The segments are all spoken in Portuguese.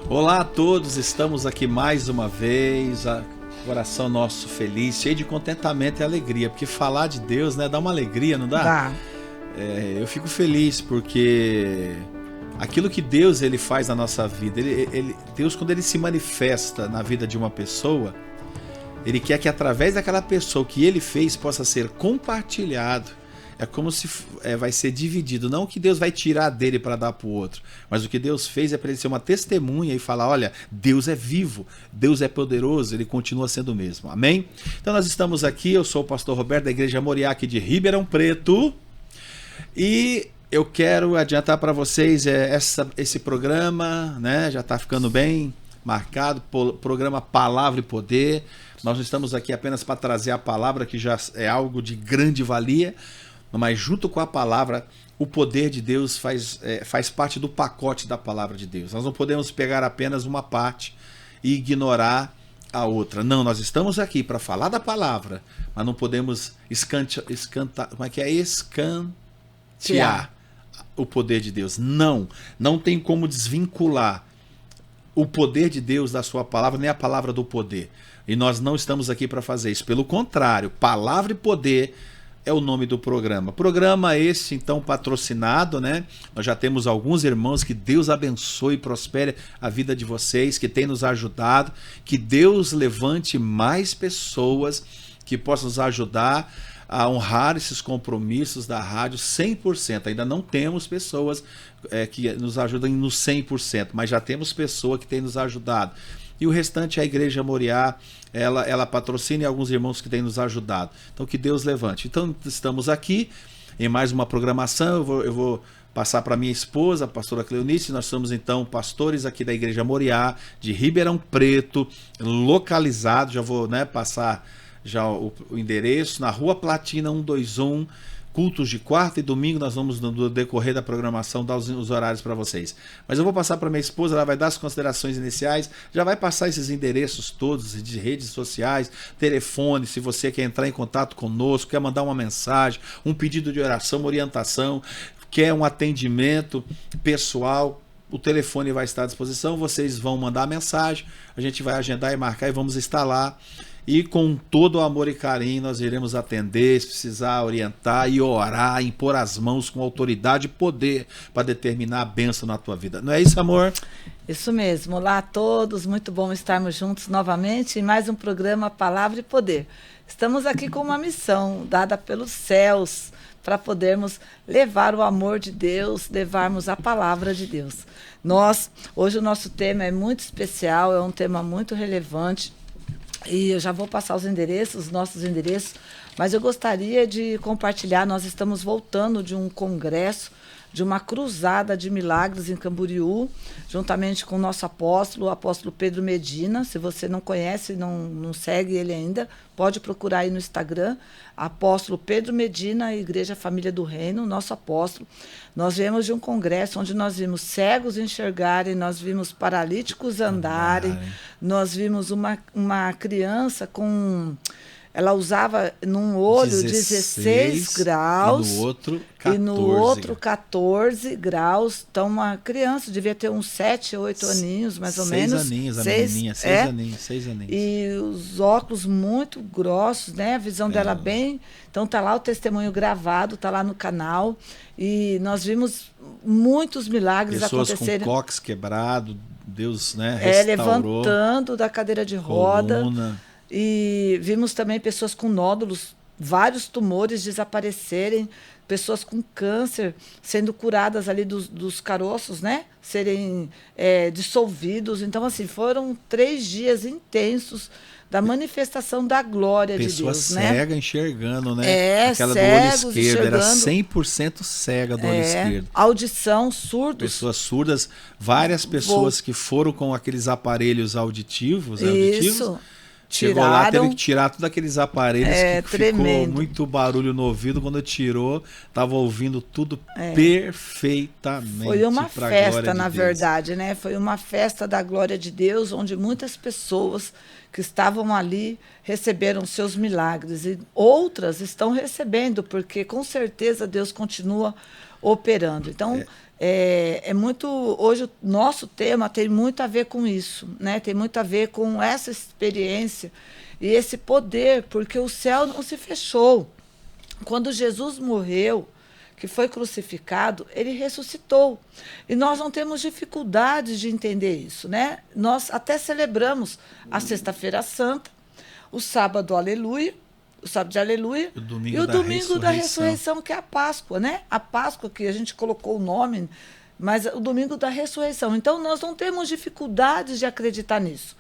Olá a todos, estamos aqui mais uma vez, coração nosso feliz, cheio de contentamento e alegria, porque falar de Deus, né, dá uma alegria, não dá? Dá. Eu fico feliz porque aquilo que Deus ele faz na nossa vida, Deus quando ele se manifesta na vida de uma pessoa, ele quer que através daquela pessoa que ele fez possa ser compartilhado. É como se vai ser dividido, não o que Deus vai tirar dele para dar para o outro, mas o que Deus fez é para ele ser uma testemunha e falar, olha, Deus é vivo, Deus é poderoso, ele continua sendo o mesmo, amém? Então nós estamos aqui, eu sou o pastor Roberto da Igreja Moriá aqui de Ribeirão Preto, e eu quero adiantar para vocês esse programa, né, já está ficando bem marcado, programa Palavra e Poder. Nós não estamos aqui apenas para trazer a palavra, que já é algo de grande valia, mas junto com a palavra, o poder de Deus faz parte do pacote da palavra de Deus. Nós não podemos pegar apenas uma parte e ignorar a outra. Não, nós estamos aqui para falar da palavra, mas não podemos escantear o poder de Deus. Não tem como desvincular o poder de Deus da sua palavra, nem a palavra do poder. E nós não estamos aqui para fazer isso. Pelo contrário, palavra e poder é o nome do programa. Programa esse, então, patrocinado, né? Nós já temos alguns irmãos, que Deus abençoe e prospere a vida de vocês, que tem nos ajudado, que Deus levante mais pessoas que possam nos ajudar a honrar esses compromissos da rádio 100%. Ainda não temos pessoas que nos ajudem no 100%, mas já temos pessoa que tem nos ajudado. E o restante, a Igreja Moriá, ela patrocina, e alguns irmãos que têm nos ajudado. Então, que Deus levante. Então, estamos aqui em mais uma programação. Eu vou passar para minha esposa, a pastora Cleonice. Nós somos, então, pastores aqui da Igreja Moriá, de Ribeirão Preto, localizado. Já vou, né, passar já o endereço, na Rua Platina 121, cultos de quarta e domingo. Nós vamos, no decorrer da programação, dar os horários para vocês. Mas eu vou passar para minha esposa, ela vai dar as considerações iniciais, já vai passar esses endereços todos de redes sociais, telefone, se você quer entrar em contato conosco, quer mandar uma mensagem, um pedido de oração, uma orientação, quer um atendimento pessoal, o telefone vai estar à disposição, vocês vão mandar a mensagem, a gente vai agendar e marcar e vamos estar lá. E com todo o amor e carinho nós iremos atender, se precisar orientar e orar, impor as mãos com autoridade e poder para determinar a bênção na tua vida. Não é isso, amor? Isso mesmo. Olá a todos, muito bom estarmos juntos novamente em mais um programa Palavra e Poder. Estamos aqui com uma missão dada pelos céus para podermos levar o amor de Deus, levarmos a palavra de Deus. Hoje o nosso tema é muito especial, é um tema muito relevante. E eu já vou passar os nossos endereços, mas eu gostaria de compartilhar, nós estamos voltando de um congresso, de uma cruzada de milagres em Camboriú, juntamente com o nosso apóstolo, o apóstolo Pedro Medina. Se você não conhece, não segue ele ainda, pode procurar aí no Instagram, apóstolo Pedro Medina, Igreja Família do Reino, nosso apóstolo. Nós viemos de um congresso onde nós vimos cegos enxergarem, nós vimos paralíticos andarem, nós vimos uma criança com... Ela usava num olho 16 graus e no outro 14 graus. Então, uma criança devia ter uns 7, 8 aninhos, mais ou menos. 6 aninhos, a menininha, 6 aninhos. E os óculos muito grossos, né? A visão dela bem... Então, tá lá o testemunho gravado, tá lá no canal. E nós vimos muitos milagres acontecerem. Pessoas com cóccix quebrado, Deus, né, restaurou. Levantando da cadeira de roda. Coluna. E vimos também pessoas com nódulos, vários tumores desaparecerem, pessoas com câncer sendo curadas ali dos caroços, né? Serem dissolvidos. Então, assim, foram 3 dias intensos da manifestação da glória de Deus. Pessoa cega, né? Enxergando, né? Aquela cegos, do olho esquerdo era 100% cega do olho esquerdo. Audição, surdos. Pessoas surdas, várias pessoas que foram com aqueles aparelhos auditivos. Isso. Chegou lá, teve que tirar todos aqueles aparelhos, que tremendo. Ficou muito barulho no ouvido. Quando tirou, estava ouvindo tudo perfeitamente. Foi uma festa, na verdade, né? Foi uma festa da glória de Deus, onde muitas pessoas que estavam ali receberam seus milagres. E outras estão recebendo, porque com certeza Deus continua operando. Então, É muito, hoje o nosso tema tem muito a ver com isso, né? Tem muito a ver com essa experiência e esse poder, porque o céu não se fechou. Quando Jesus morreu, que foi crucificado, ele ressuscitou. E nós não temos dificuldades de entender isso, né? Nós até celebramos a Sexta-feira Santa, o sábado, aleluia, o sábado de aleluia, e o domingo da ressurreição, que é a Páscoa, né? A Páscoa, que a gente colocou o nome, mas o domingo da ressurreição. Então, nós não temos dificuldades de acreditar nisso.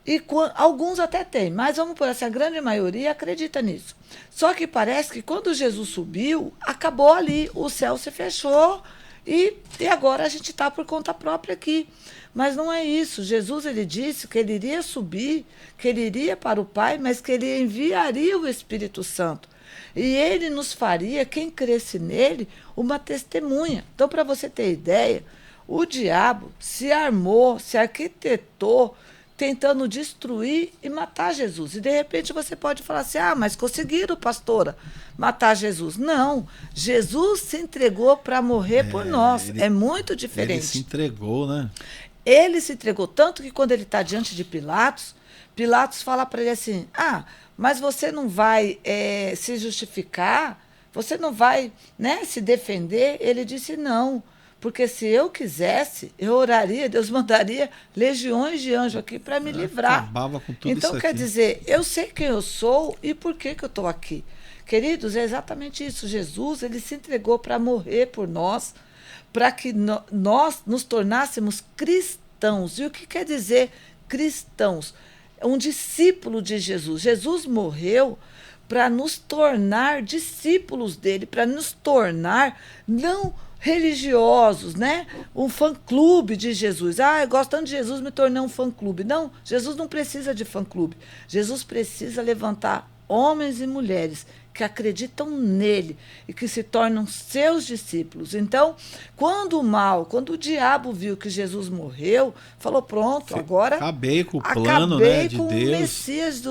E alguns até têm, mas vamos por essa, a grande maioria acredita nisso. Só que parece que quando Jesus subiu, acabou ali, o céu se fechou e agora a gente está por conta própria aqui. Mas não é isso. Jesus, ele disse que ele iria subir, que ele iria para o Pai, mas que ele enviaria o Espírito Santo. E ele nos faria, quem cresce nele, uma testemunha. Então, para você ter ideia, o diabo se armou, se arquitetou, tentando destruir e matar Jesus. E, de repente, você pode falar assim, mas conseguiram, pastora, matar Jesus. Não, Jesus se entregou para morrer por nós. É muito diferente. Ele se entregou, né? Ele se entregou tanto que quando ele está diante de Pilatos, Pilatos fala para ele assim, mas você não vai se justificar? Você não vai, né, se defender? Ele disse, não. Porque se eu quisesse, eu oraria, Deus mandaria legiões de anjos aqui para me livrar. Acabava com tudo então, isso quer aqui. dizer, eu sei quem eu sou e por que eu estou aqui. Queridos, é exatamente isso. Jesus, ele se entregou para morrer por nós, para que nós nos tornássemos cristãos. E o que quer dizer cristãos? Um discípulo de Jesus. Jesus morreu para nos tornar discípulos dele, para nos tornar não religiosos, né? Um fã-clube de Jesus. Eu gosto tanto de Jesus, me tornei um fã-clube. Não, Jesus não precisa de fã-clube. Jesus precisa levantar homens e mulheres que acreditam nele e que se tornam seus discípulos. Então, quando o diabo viu que Jesus morreu, falou, pronto, agora acabei com o plano, né, de com Deus. O Messias,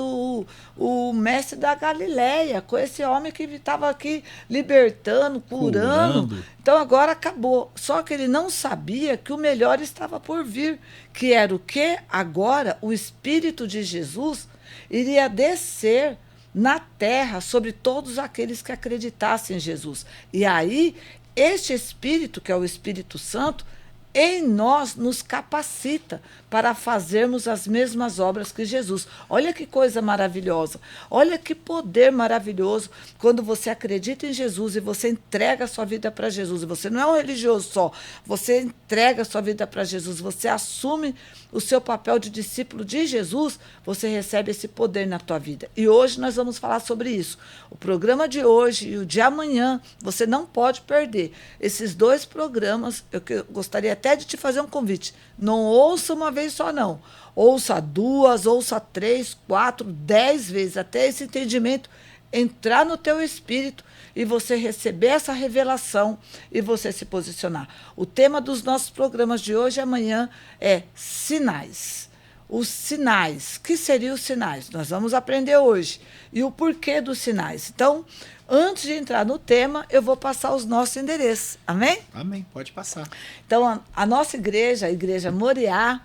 o mestre da Galileia, com esse homem que estava aqui libertando, curando. Então, agora acabou. Só que ele não sabia que o melhor estava por vir, que era o quê? Agora, o Espírito de Jesus iria descer na terra sobre todos aqueles que acreditassem em Jesus. E aí, este Espírito, que é o Espírito Santo, em nós nos capacita para fazermos as mesmas obras que Jesus. Olha que coisa maravilhosa. Olha que poder maravilhoso quando você acredita em Jesus e você entrega a sua vida para Jesus. E você não é um religioso só. Você entrega a sua vida para Jesus. Você assume o seu papel de discípulo de Jesus. Você recebe esse poder na tua vida. E hoje nós vamos falar sobre isso. O programa de hoje e o de amanhã, você não pode perder. Esses dois programas, eu gostaria até de te fazer um convite. Não ouça uma vez só, não. Ouça 2, ouça 3, 4, 10 vezes, até esse entendimento entrar no teu espírito e você receber essa revelação e você se posicionar. O tema dos nossos programas de hoje e amanhã é sinais. Os sinais. O que seriam os sinais? Nós vamos aprender hoje. E o porquê dos sinais. Então, antes de entrar no tema, eu vou passar os nossos endereços. Amém? Amém, pode passar. Então, a nossa igreja, a Igreja Moriá,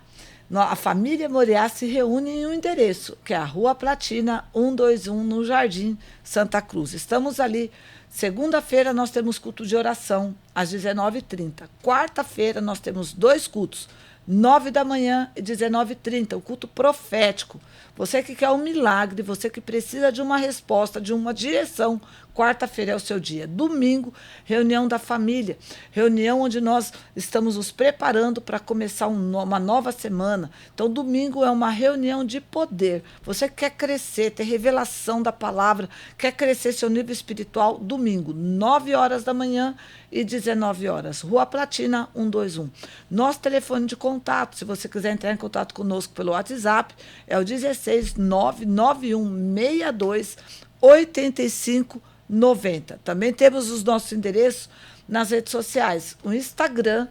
a família Moriá se reúne em um endereço, que é a Rua Platina 121, no Jardim Santa Cruz. Estamos ali. Segunda-feira nós temos culto de oração, às 19h30. Quarta-feira nós temos 2 cultos, 9 da manhã e 19h30, o culto profético. Você que quer um milagre, você que precisa de uma resposta, de uma direção, quarta-feira é o seu dia. Domingo, reunião da família, reunião onde nós estamos nos preparando para começar uma nova semana. Então, domingo é uma reunião de poder. Você quer crescer, ter revelação da palavra, quer crescer seu nível espiritual, domingo, 9 horas da manhã e 19 horas. Rua Platina 121. Nosso telefone de contato, se você quiser entrar em contato conosco pelo WhatsApp, é o 16 99162 8590. Também temos os nossos endereços nas redes sociais. O Instagram,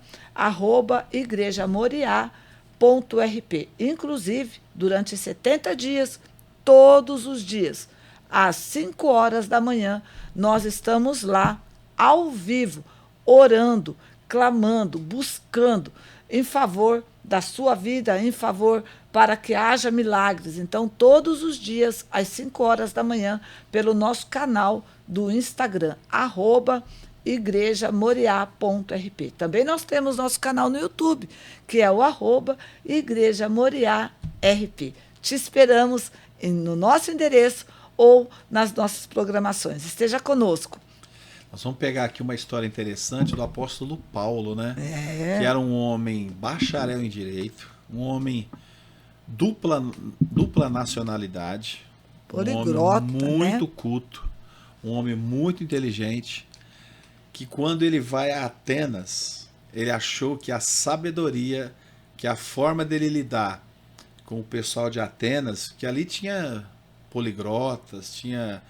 @igrejamoriá.rp. Inclusive, durante 70 dias, todos os dias, às 5 horas da manhã, nós estamos lá, ao vivo, orando, clamando, buscando em favor da sua vida, em favor para que haja milagres. Então, todos os dias, às 5 horas da manhã, pelo nosso canal do Instagram, @igrejamoriá.rp. Também nós temos nosso canal no YouTube, que é o @igrejamoriá.rp. Te esperamos no nosso endereço ou nas nossas programações. Esteja conosco. Nós vamos pegar aqui uma história interessante do apóstolo Paulo, né? É. Que era um homem bacharel em direito, um homem dupla nacionalidade, Poliglota, um homem muito né? culto, um homem muito inteligente, que quando ele vai a Atenas, ele achou que a sabedoria, que a forma dele lidar com o pessoal de Atenas, que ali tinha poliglotas, tinha,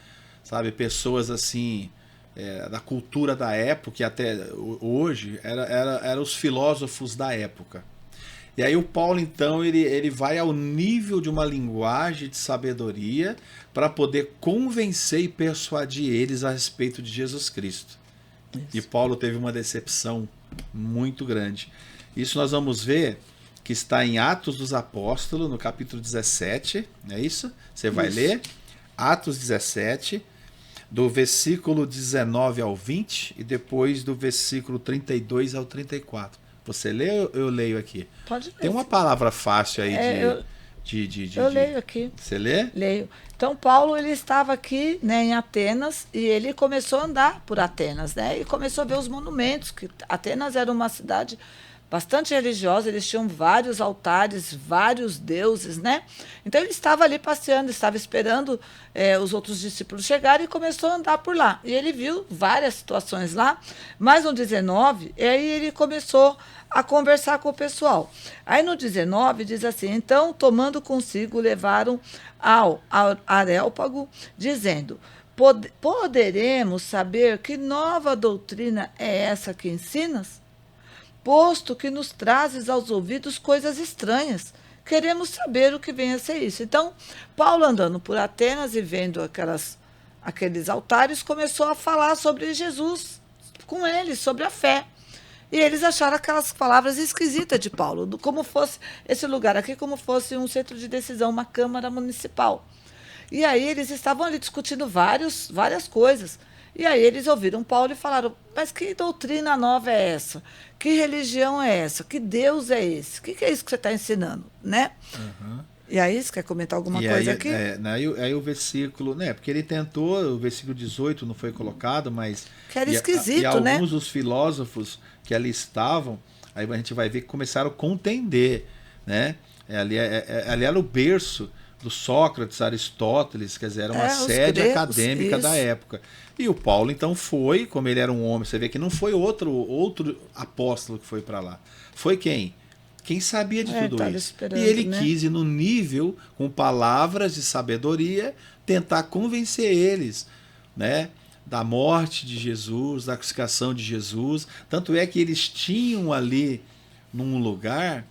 sabe, pessoas assim, da cultura da época, e até hoje, era os filósofos da época. E aí o Paulo, então, ele vai ao nível de uma linguagem de sabedoria para poder convencer e persuadir eles a respeito de Jesus Cristo. Isso. E Paulo teve uma decepção muito grande. Isso nós vamos ver que está em Atos dos Apóstolos, no capítulo 17, é isso? Você vai ler Atos 17, do versículo 19 ao 20 e depois do versículo 32 ao 34. Você lê ou eu leio aqui? Pode ler. Tem uma palavra fácil aí eu leio aqui. Você lê? Leio. Então, Paulo, ele estava aqui, né, em Atenas, e ele começou a andar por Atenas, né? E começou a ver os monumentos, que Atenas era uma cidade bastante religiosa, eles tinham vários altares, vários deuses, né? Então ele estava ali passeando, estava esperando os outros discípulos chegarem e começou a andar por lá. E ele viu várias situações lá, mas no 19, aí ele começou a conversar com o pessoal. Aí no 19 diz assim: então, tomando consigo, levaram ao Areópago, dizendo: poderemos saber que nova doutrina é essa que ensinas? Posto que nos trazes aos ouvidos coisas estranhas, queremos saber o que vem a ser isso. Então, Paulo, andando por Atenas e vendo aqueles altares, começou a falar sobre Jesus com eles, sobre a fé. E eles acharam aquelas palavras esquisitas de Paulo, como fosse esse lugar aqui, como fosse um centro de decisão, uma Câmara Municipal. E aí eles estavam ali discutindo várias coisas. E aí eles ouviram Paulo e falaram: mas que doutrina nova é essa? Que religião é essa? Que Deus é esse? O que é isso que você está ensinando? Né? Uhum. E aí, você quer comentar alguma coisa aqui? Aí o versículo, né? Porque ele tentou, o versículo 18 não foi colocado, mas... Que era esquisito, e né? alguns dos filósofos que ali estavam, aí a gente vai ver que começaram a contender, né? Ali era o berço do Sócrates, Aristóteles, quer dizer, era uma sede acadêmica da época. E o Paulo, então, foi, como ele era um homem, você vê que não foi outro apóstolo que foi para lá. Foi quem? Quem sabia de tudo isso. E ele quis ir no nível, com palavras de sabedoria, tentar convencer eles, né, da morte de Jesus, da crucificação de Jesus. Tanto é que eles tinham ali, num lugar,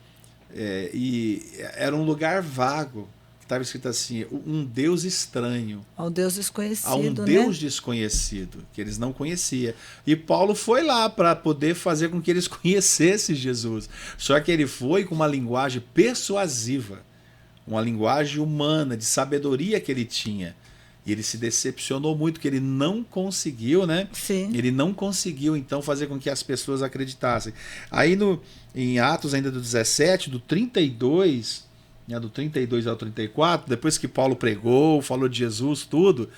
e era um lugar vago. Estava escrito assim: um Deus estranho. Ao Deus desconhecido, a um Deus desconhecido, que eles não conheciam. E Paulo foi lá para poder fazer com que eles conhecessem Jesus. Só que ele foi com uma linguagem persuasiva, uma linguagem humana, de sabedoria que ele tinha. E ele se decepcionou muito, que ele não conseguiu, né? Sim. Ele não conseguiu, então, fazer com que as pessoas acreditassem. Aí, em Atos ainda do 17, do 32... do 32 ao 34, depois que Paulo pregou, falou de Jesus, tudo,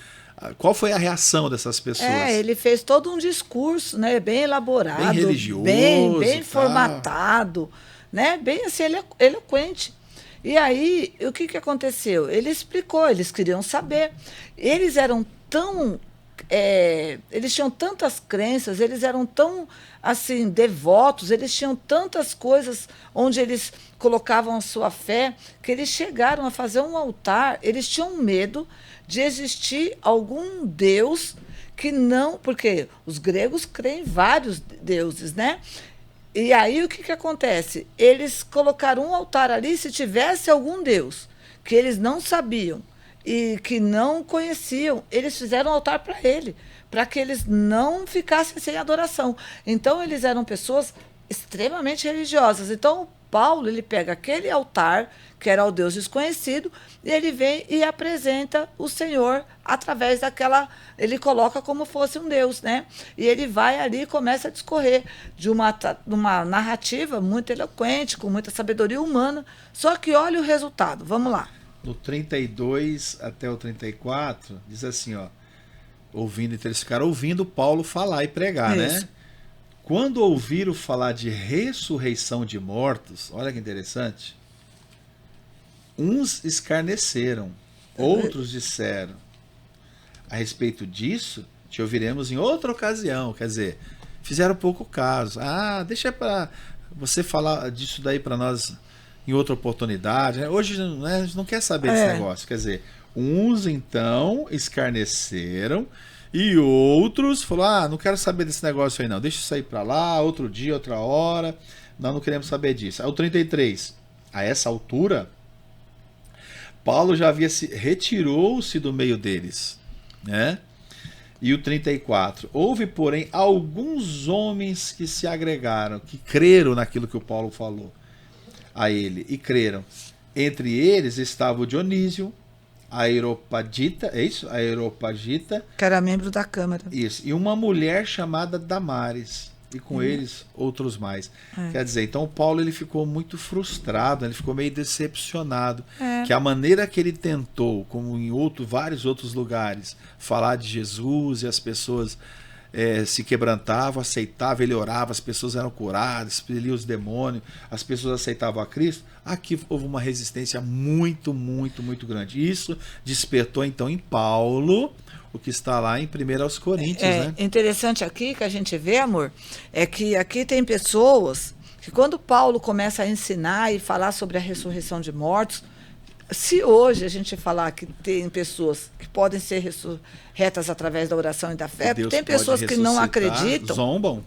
qual foi a reação dessas pessoas? Ele fez todo um discurso, né, bem elaborado, bem religioso, bem formatado, né, bem assim, eloquente. E aí, o que aconteceu? Ele explicou, eles queriam saber. Eles eram tão... eles tinham tantas crenças, eles eram tão assim devotos, eles tinham tantas coisas onde eles colocavam a sua fé, que eles chegaram a fazer um altar. Eles tinham medo de existir algum deus que não... Porque os gregos creem em vários deuses, né? E aí o que acontece? Eles colocaram um altar ali, se tivesse algum deus que eles não sabiam, e que não conheciam, eles fizeram um altar para ele, para que eles não ficassem sem adoração. Então, eles eram pessoas extremamente religiosas. Então, Paulo, ele pega aquele altar, que era ao Deus desconhecido, e ele vem e apresenta o Senhor através daquela... Ele coloca como fosse um Deus, né? E ele vai ali e começa a discorrer de uma narrativa muito eloquente, com muita sabedoria humana. Só que olha o resultado. Vamos lá. No 32 até o 34, diz assim, ó. Ouvindo, então eles ficaram ouvindo Paulo falar e pregar, Isso. né? Quando ouviram falar de ressurreição de mortos, olha que interessante, uns escarneceram, outros disseram. A respeito disso, te ouviremos em outra ocasião. Quer dizer, fizeram pouco caso. Ah, deixa para você falar disso daí para nós em outra oportunidade. Hoje, né, a gente não quer saber desse negócio. Quer dizer, uns então escarneceram e outros falaram, não quero saber desse negócio aí não. Deixa isso aí para lá, outro dia, outra hora. Nós não queremos saber disso. Aí o 33, a essa altura, Paulo já retirou-se do meio deles, né? E o 34, houve porém alguns homens que se agregaram, que creram naquilo que o Paulo falou a ele, e creram. Entre eles estava o Dionísio, a Areopagita, é isso? A Areopagita, Que era membro da Câmara. isso, e uma mulher chamada Damares, e com eles outros mais. Quer dizer, então o Paulo ele ficou muito frustrado, ele ficou meio decepcionado, que a maneira que ele tentou, como em vários outros lugares, falar de Jesus e as pessoas se quebrantavam, aceitavam, ele orava, as pessoas eram curadas, expeliam os demônios, as pessoas aceitavam a Cristo, aqui houve uma resistência muito, muito, muito grande. Isso despertou então em Paulo o que está lá em 1 Coríntios, né? Interessante aqui que a gente vê, amor, é que aqui tem pessoas que quando Paulo começa a ensinar e falar sobre a ressurreição de mortos, se hoje a gente falar que tem pessoas que podem ser ressurretas através da oração e da fé, tem pessoas que não acreditam. Zombam.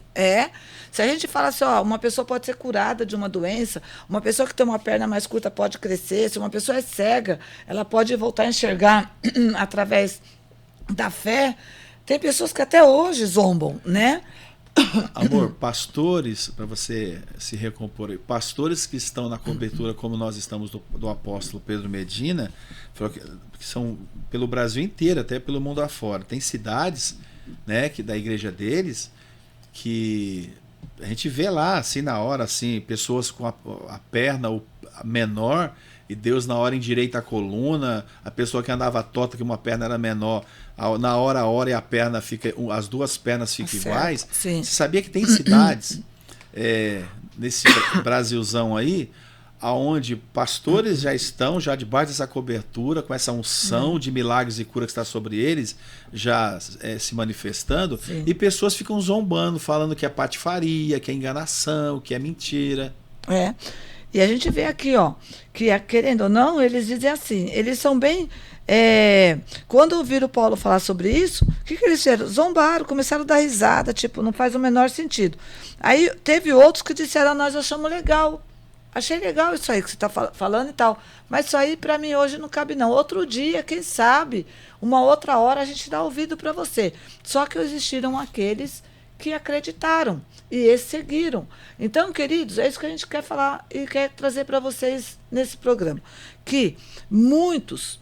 Se a gente fala assim, ó, uma pessoa pode ser curada de uma doença, uma pessoa que tem uma perna mais curta pode crescer, se uma pessoa é cega, ela pode voltar a enxergar através da fé. Tem pessoas que até hoje zombam, né? Amor, pastores, para você se recompor, pastores que estão na cobertura, como nós estamos do apóstolo Pedro Medina, que são pelo Brasil inteiro, até pelo mundo afora. Tem cidades, né, que da igreja deles, que a gente vê lá, assim, na hora, assim, pessoas com a perna menor, e Deus na hora endireita a coluna, a pessoa que andava torta, que uma perna era menor, na hora ora e a perna fica, as duas pernas ficam iguais. Sim. Você sabia que tem cidades nesse Brasilzão aí, aonde pastores já estão já debaixo dessa cobertura, com essa unção de milagres e cura que está sobre eles, já se manifestando, e pessoas ficam zombando, falando que é patifaria, que é enganação, que é mentira. E a gente vê aqui, ó, que querendo ou não, eles dizem assim, eles são bem... quando ouviram Paulo falar sobre isso, o que eles fizeram? Zombaram, começaram a dar risada, tipo, não faz o menor sentido. Aí teve outros que disseram, nós achamos legal. Achei legal isso aí que você está falando e tal. Mas isso aí, para mim, hoje não cabe, não. Outro dia, quem sabe, uma outra hora, a gente dá ouvido para você. Só que existiram aqueles que acreditaram e esses seguiram. Então, queridos, é isso que a gente quer falar e quer trazer para vocês nesse programa. Que muitos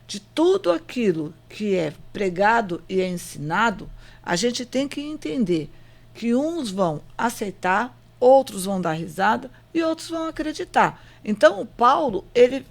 de tudo aquilo que é pregado e é ensinado, a gente tem que entender que uns vão aceitar, outros vão dar risada e outros vão acreditar. Então, o Paulo, ele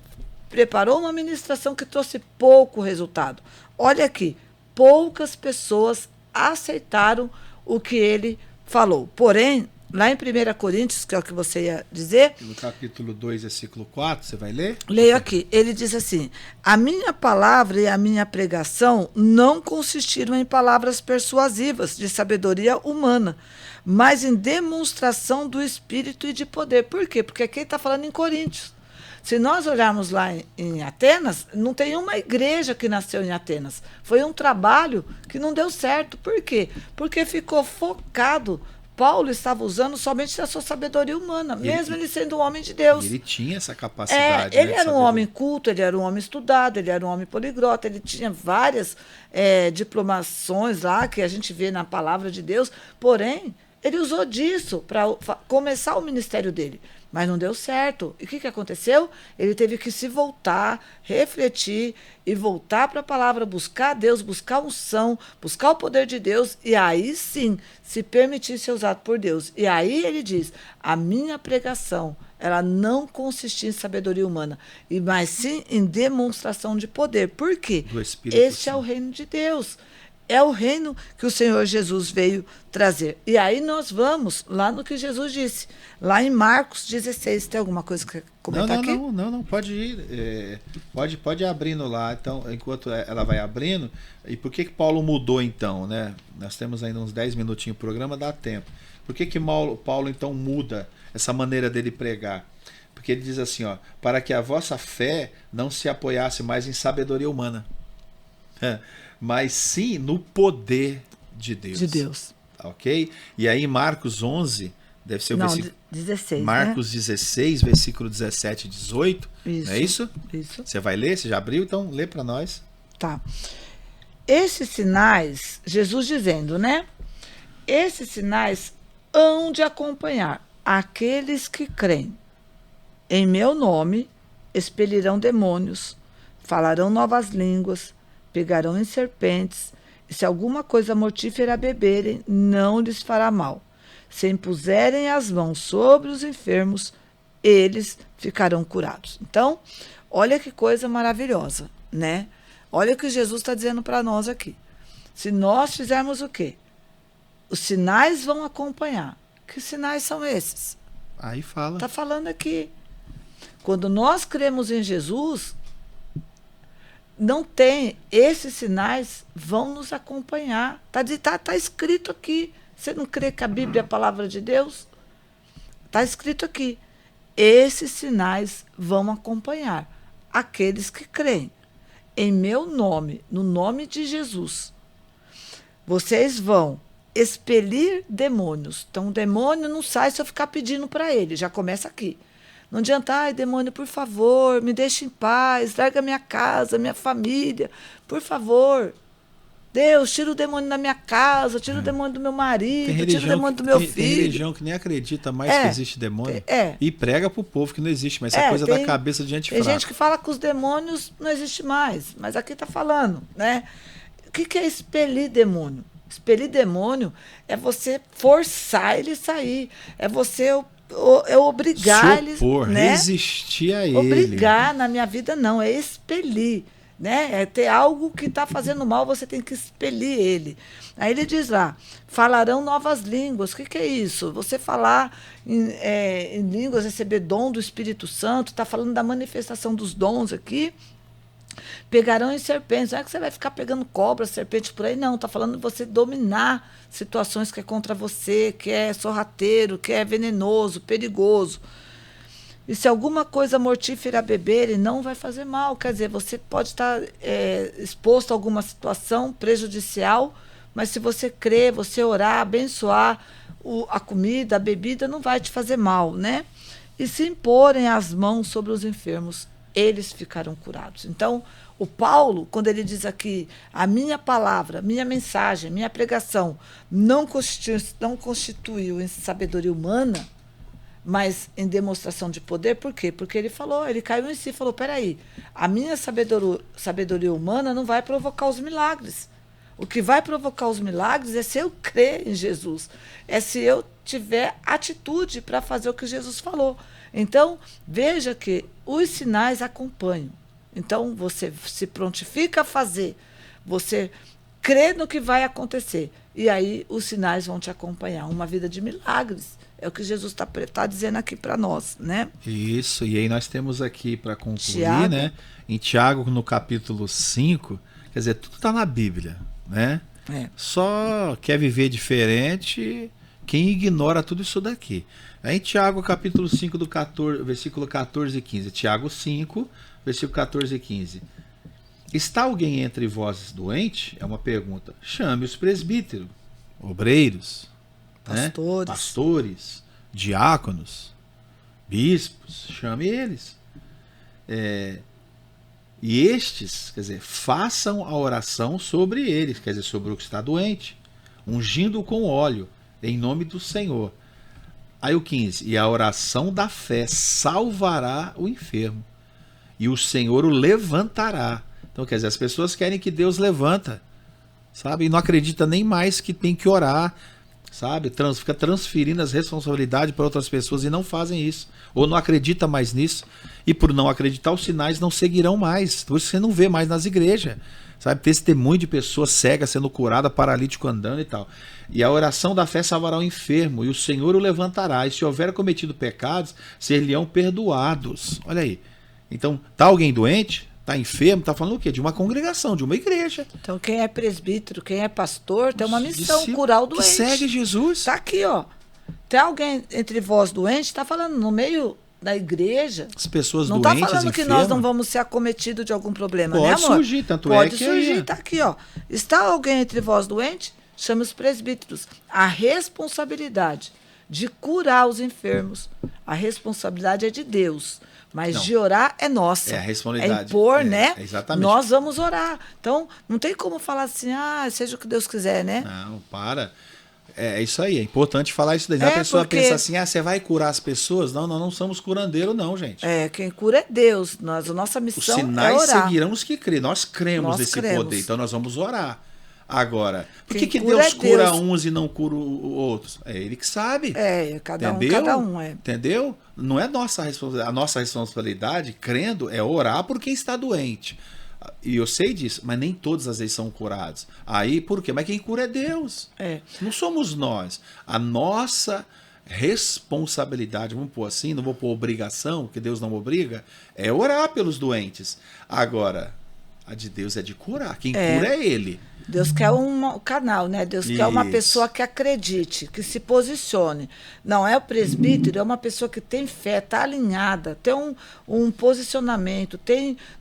preparou uma ministração que trouxe pouco resultado. Olha aqui, poucas pessoas aceitaram o que ele falou. Porém, lá em 1 Coríntios, que é o que você ia dizer... No capítulo 2, versículo 4, você vai ler? Leio aqui. Ele diz assim, a minha palavra e a minha pregação não consistiram em palavras persuasivas de sabedoria humana, mas em demonstração do Espírito e de poder. Por quê? Porque aqui ele está falando em Coríntios. Se nós olharmos lá em Atenas, não tem uma igreja que nasceu em Atenas. Foi um trabalho que não deu certo. Por quê? Porque ficou focado Paulo estava usando somente a sua sabedoria humana, mesmo ele sendo um homem de Deus. Ele tinha essa capacidade. Ele era um homem culto, ele era um homem estudado, ele era um homem poliglota, ele tinha várias diplomações lá que a gente vê na palavra de Deus, porém, ele usou disso para começar o ministério dele. Mas não deu certo. E o que aconteceu? Ele teve que se voltar, refletir e voltar para a palavra, buscar Deus, buscar a unção, buscar o poder de Deus, e aí sim se permitir ser usado por Deus. E aí ele diz: a minha pregação, ela não consistia em sabedoria humana, mas sim em demonstração de poder. Por quê? Este é o reino de Deus. É o reino que o Senhor Jesus veio trazer. E aí nós vamos lá no que Jesus disse, lá em Marcos 16. Tem alguma coisa que comentar aqui? Não, pode ir. Pode ir abrindo lá. Então, enquanto ela vai abrindo, e por que Paulo mudou então, né? Nós temos ainda uns 10 minutinhos de programa, dá tempo. Por que Paulo então muda essa maneira dele pregar? Porque ele diz assim, ó, para que a vossa fé não se apoiasse mais em sabedoria humana, mas sim no poder de Deus. De Deus. Ok? E aí Marcos 11, deve ser o versículo... 16, Marcos 16, versículo 17 e 18. Isso, não é isso? Isso. Você vai ler? Você já abriu? Então lê para nós. Tá. Esses sinais, Jesus dizendo, né? Esses sinais hão de acompanhar aqueles que creem. Em meu nome expelirão demônios, falarão novas línguas, pegarão em serpentes, e se alguma coisa mortífera beberem, não lhes fará mal. Se impuserem as mãos sobre os enfermos, eles ficarão curados. Então, olha que coisa maravilhosa, né? Olha o que Jesus está dizendo para nós aqui. Se nós fizermos o quê? Os sinais vão acompanhar. Que sinais são esses? Aí fala. Está falando aqui. Quando nós cremos em Jesus, não tem, esses sinais vão nos acompanhar. Tá escrito aqui. Você não crê que a Bíblia é a palavra de Deus? Está escrito aqui. Esses sinais vão acompanhar aqueles que creem. Em meu nome, no nome de Jesus, vocês vão expelir demônios. Então, o demônio não sai se eu ficar pedindo para ele. Já começa aqui. Não adianta, ai, demônio, por favor, me deixe em paz, larga minha casa, minha família, por favor. Deus, tira o demônio da minha casa, tira o demônio do meu marido, tira o demônio do meu filho. Tem religião que nem acredita mais que existe demônio. E prega pro povo que não existe, mas essa coisa da cabeça de gente fraca. Tem gente que fala que os demônios não existem mais, mas aqui está falando, né? O que é expelir demônio? Expelir demônio é você forçar ele a sair, é você obrigar ele, né? Resistir a ele. Obrigar na minha vida não, é expelir, né? É ter algo que está fazendo mal, você tem que expelir ele. Aí ele diz lá, falarão novas línguas. O que é isso? Você falar em línguas, receber dom do Espírito Santo, está falando da manifestação dos dons aqui. Pegarão em serpentes. Não é que você vai ficar pegando cobra, serpente por aí, não. Está falando de você dominar situações que é contra você, que é sorrateiro, que é venenoso, perigoso. E se alguma coisa mortífera beberem, não vai fazer mal. Quer dizer, você pode estar exposto a alguma situação prejudicial, mas se você crer, você orar, abençoar a comida, a bebida, não vai te fazer mal, né? E se imporem as mãos sobre os enfermos, eles ficarão curados. Então, o Paulo, quando ele diz aqui, a minha palavra, minha mensagem, minha pregação não constituiu em sabedoria humana, mas em demonstração de poder. Por quê? Porque ele falou, ele caiu em si e falou, peraí, a minha sabedoria humana não vai provocar os milagres. O que vai provocar os milagres é se eu crer em Jesus, é se eu tiver atitude para fazer o que Jesus falou. Então, veja que os sinais acompanham. Então, você se prontifica a fazer, você crê no que vai acontecer, e aí os sinais vão te acompanhar. Uma vida de milagres. É o que Jesus está dizendo aqui para nós, né? Isso, e aí nós temos aqui, para concluir, Tiago, né? Em Tiago, no capítulo 5, quer dizer, tudo está na Bíblia, né? Só quer viver diferente quem ignora tudo isso daqui. Aí em Tiago, capítulo 5, versículo 14 e 15. Tiago 5, versículo 14 e 15. Está alguém entre vós doente? É uma pergunta. Chame os presbíteros, obreiros, Pastores. Pastores, diáconos, bispos, chame eles. E estes, quer dizer, façam a oração sobre eles, quer dizer, sobre o que está doente, ungindo com óleo, em nome do Senhor. Aí o 15, e a oração da fé salvará o enfermo, e o Senhor o levantará. Então, quer dizer, as pessoas querem que Deus levanta, sabe? E não acredita nem mais que tem que orar, sabe? Fica transferindo as responsabilidades para outras pessoas e não fazem isso. Ou não acredita mais nisso. E por não acreditar, os sinais não seguirão mais. Por isso você não vê mais nas igrejas. Sabe? Testemunho de pessoas cegas sendo curadas, paralítico andando e tal. E a oração da fé salvará o enfermo, e o Senhor o levantará. E se houver cometido pecados, ser-lhe-ão perdoados. Olha aí. Então, tá alguém doente? Tá enfermo? Tá falando o quê? De uma congregação, de uma igreja. Então, quem é presbítero, quem é pastor, tem uma missão, curar o doente. Que segue Jesus. Tá aqui, ó. Tem alguém entre vós doente, tá falando no meio da igreja. As pessoas não doentes, tá falando que enfermas, nós não vamos ser acometidos de algum problema, pode, né, amor? Pode surgir, tanto pode é que surgir, tá aqui, ó. Está alguém entre vós doente? Chame os presbíteros. A responsabilidade de curar os enfermos, a responsabilidade é de Deus. Mas não, de orar é nossa. É a responsabilidade. É impor, né? Exatamente. Nós vamos orar. Então, não tem como falar assim, seja o que Deus quiser, né? Não, para. É isso aí, é importante falar isso daí. A pessoa pensa assim, você vai curar as pessoas? Não, nós não somos curandeiros não, gente. Quem cura é Deus. A nossa missão é orar. Os sinais seguirão os que crêem. Nós cremos nesse poder, então nós vamos orar. Agora, por que Deus cura uns e não cura outros? É Ele que sabe. Cada um. Entendeu? Não é nossa responsabilidade. A nossa responsabilidade, crendo, é orar por quem está doente. E eu sei disso, mas nem todas as vezes são curados. Aí, por quê? Mas quem cura é Deus. Não somos nós. A nossa responsabilidade, vamos pôr assim, não vou pôr obrigação, porque Deus não obriga, é orar pelos doentes. Agora, a de Deus é de curar. Quem cura é Ele. Deus quer um canal, né? Deus quer uma pessoa que acredite, que se posicione. Não é o presbítero, é uma pessoa que tem fé, está alinhada, tem um posicionamento,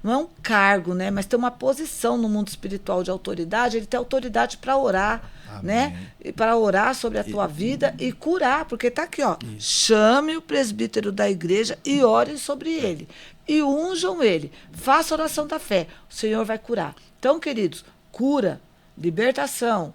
não é um cargo, né? Mas tem uma posição no mundo espiritual de autoridade. Ele tem autoridade para orar, né? E para orar sobre a tua vida e curar, porque está aqui, ó. Chame o presbítero da igreja e ore sobre ele. E unjam ele. Faça a oração da fé. O Senhor vai curar. Então, queridos, cura, libertação,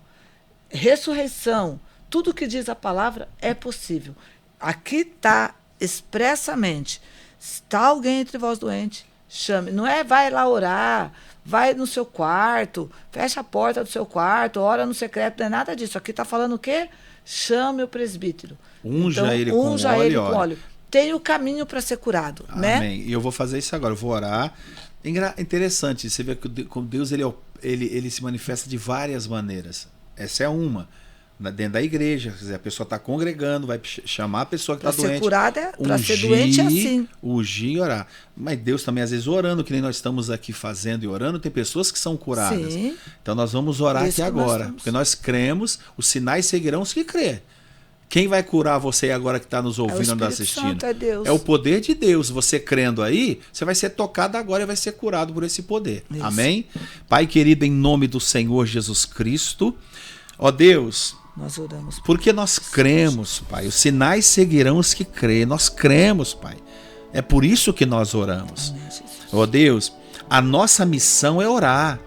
ressurreição, tudo que diz a palavra é possível. Aqui está expressamente, está alguém entre vós doente, chame. Não é vai lá orar, vai no seu quarto, fecha a porta do seu quarto, ora no secreto, não é nada disso. Aqui está falando o quê? Chame o presbítero. Unja ele com óleo. Tem o caminho para ser curado. Amém. Né? E eu vou fazer isso agora, eu vou orar. Interessante, você vê que com Deus ele se manifesta de várias maneiras. Essa é uma. Dentro da igreja, quer dizer, a pessoa está congregando, vai chamar a pessoa que está doente. Para ser doente é assim. Ungir e orar. Mas Deus também, às vezes, orando, que nem nós estamos aqui fazendo e orando, tem pessoas que são curadas. Sim. Então nós vamos orar aqui agora. Porque nós cremos, os sinais seguirão os que crê. Quem vai curar você agora que está nos ouvindo ou nos assistindo? Santo, é Deus. É o poder de Deus. Você crendo aí, você vai ser tocado agora e vai ser curado por esse poder. Isso. Amém? Pai querido, em nome do Senhor Jesus Cristo, ó Deus, nós oramos. Porque nós cremos, Pai. Os sinais seguirão os que crêem. Nós cremos, Pai. É por isso que nós oramos. Ó Deus, a nossa missão é orar.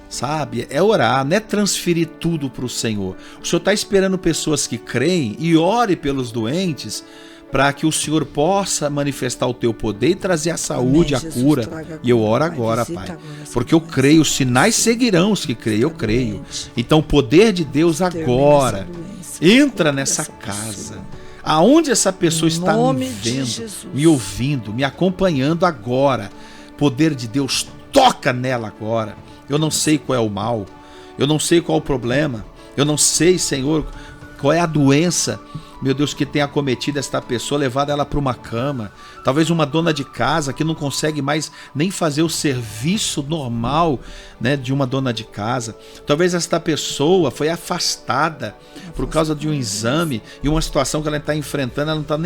Sabe? É orar, não é transferir tudo para o Senhor. O Senhor está esperando pessoas que creem e ore pelos doentes para que o Senhor possa manifestar o teu poder e trazer a saúde, a cura. E eu oro agora, Pai. Porque eu creio, os sinais seguirão os que creem, eu creio. Então o poder de Deus agora entra nessa casa. Aonde essa pessoa está me vendo, me ouvindo, me acompanhando agora. Poder de Deus toca nela agora. Eu não sei qual é o mal, eu não sei qual é o problema, eu não sei, Senhor, qual é a doença, meu Deus, que tem acometido esta pessoa, levado ela para uma cama. Talvez uma dona de casa que não consegue mais nem fazer o serviço normal, né, de uma dona de casa. Talvez esta pessoa foi afastada por causa de um exame e uma situação que ela está enfrentando, ela não está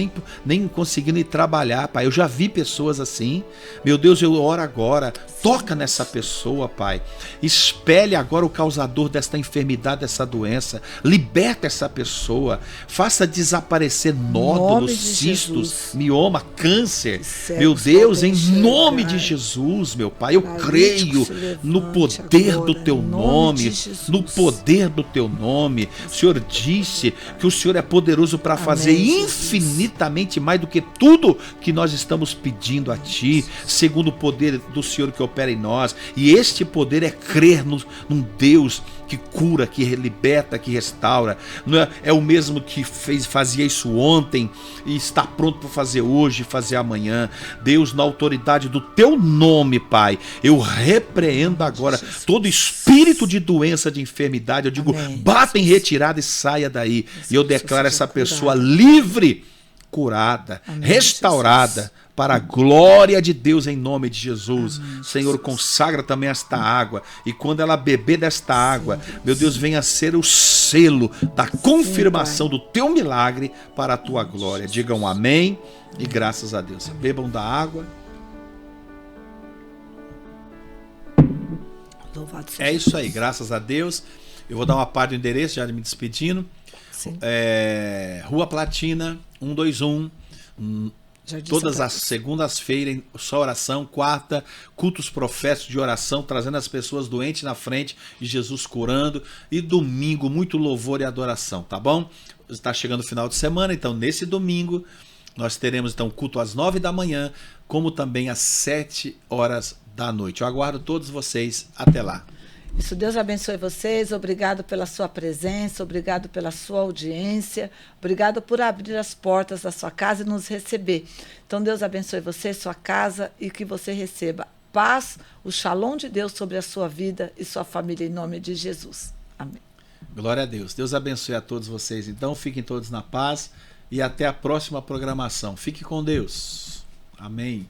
nem conseguindo ir trabalhar, Pai. Eu já vi pessoas assim. Meu Deus, eu oro agora. Toca nessa pessoa, Pai. Expele agora o causador desta enfermidade, dessa doença. Liberta essa pessoa. Faça desaparecer nódulos, cistos, mioma, câncer. Meu Deus, em nome de Jesus, meu Pai, eu creio no poder do Teu nome. No poder do Teu nome. O Senhor disse que o Senhor é poderoso para fazer infinitamente mais do que tudo que nós estamos pedindo a Ti, segundo o poder do Senhor que opera em nós. E este poder é crer num Deus que cura, que liberta, que restaura. Não é o mesmo que fazia isso ontem e está pronto para fazer hoje, fazer amanhã. Deus, na autoridade do Teu nome, Pai, eu repreendo agora todo espírito de doença, de enfermidade. Eu digo, bata em retirada e saia daí. E eu declaro essa pessoa livre, curada, restaurada, para a glória de Deus, em nome de Jesus. Senhor, consagra também esta água, e quando ela beber desta água, meu Deus, venha ser o selo da confirmação do Teu milagre para a Tua glória. Digam amém e graças a Deus. Bebam da água. É isso aí, graças a Deus. Eu vou dar uma parte do endereço, já me despedindo. Rua Platina 121, todas as segundas-feiras, só oração. Quarta, cultos proféticos de oração, trazendo as pessoas doentes na frente de Jesus, curando. E domingo, muito louvor e adoração, tá bom? Está chegando o final de semana, então nesse domingo nós teremos então culto às 9 da manhã, como também às 7 horas da noite. Eu aguardo todos vocês, até lá. Isso, Deus abençoe vocês, obrigado pela sua presença, obrigado pela sua audiência, obrigado por abrir as portas da sua casa e nos receber. Então Deus abençoe você, sua casa, e que você receba paz, o shalom de Deus sobre a sua vida e sua família, em nome de Jesus. Amém. Glória a Deus. Deus abençoe a todos vocês. Então fiquem todos na paz e até a próxima programação. Fique com Deus. Amém.